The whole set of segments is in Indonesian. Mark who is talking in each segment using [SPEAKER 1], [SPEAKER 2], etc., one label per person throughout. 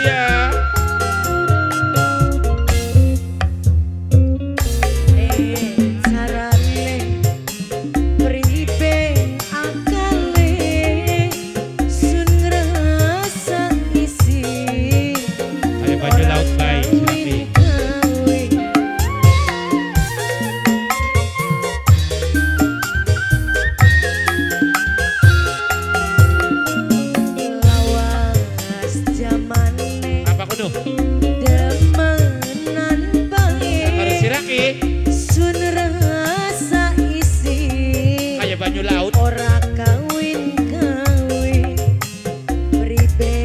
[SPEAKER 1] ya. Banyu laut
[SPEAKER 2] ora kawin pribe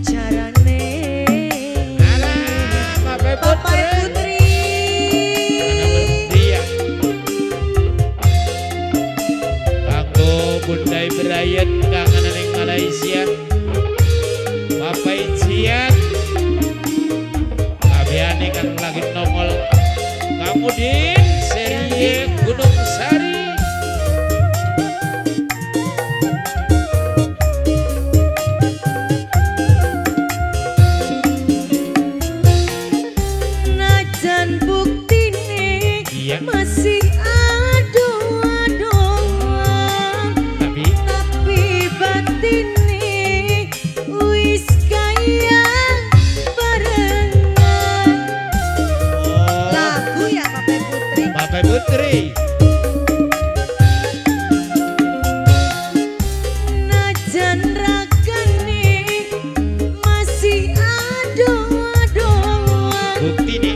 [SPEAKER 2] carane
[SPEAKER 1] alah Bapak Putri dia aku Bundai Berayan kangenan yang Malaysia Bapak Ijian kabeane kan lagi nongol kamu di seri Gunung Sari.
[SPEAKER 2] Masih adoh-adohan tapi batine wis kaya barengan. Lagu ya Bapak Putri. Najan ragane masih adoh-adohan
[SPEAKER 1] buktine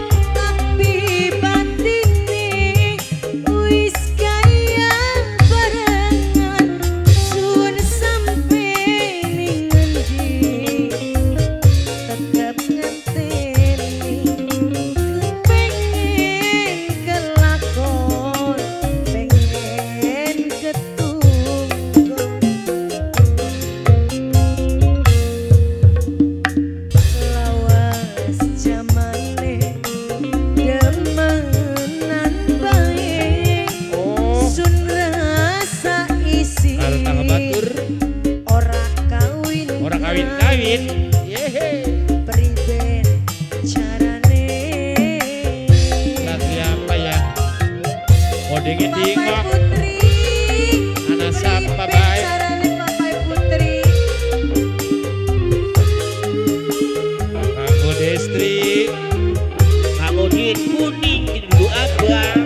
[SPEAKER 1] kawin
[SPEAKER 2] priben carane
[SPEAKER 1] lagi apa ya kodengin dingok
[SPEAKER 2] Putri
[SPEAKER 1] anak siapa baik
[SPEAKER 2] carane Bapak Putri
[SPEAKER 1] aku Destri
[SPEAKER 3] kamu duit kuning dulu abang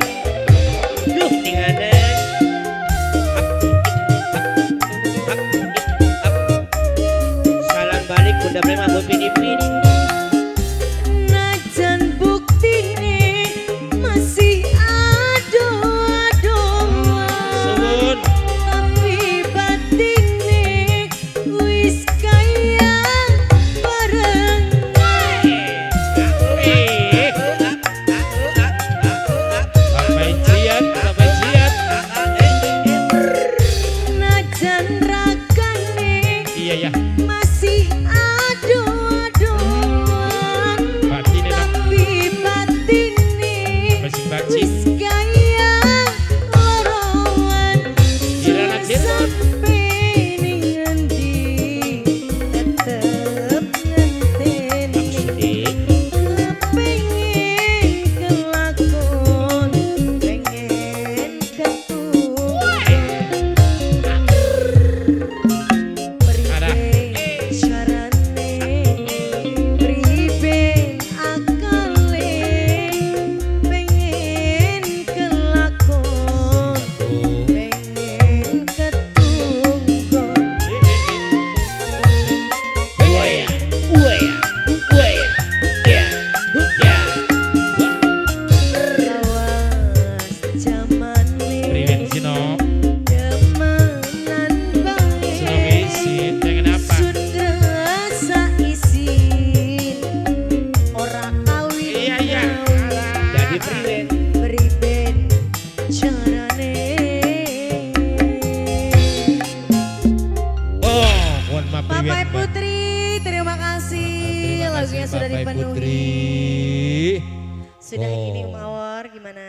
[SPEAKER 3] duh tinggalnya udah memang berpini-pini.
[SPEAKER 2] Najan buktine masih adoh-adohan tapi batine wis kaya barengan.
[SPEAKER 1] Bapak Jian
[SPEAKER 2] Najan ragane
[SPEAKER 1] iya ya
[SPEAKER 2] masih Bapak Putri, terima kasih lagunya sudah dipenuhi. Sudah ini Mawar gimana?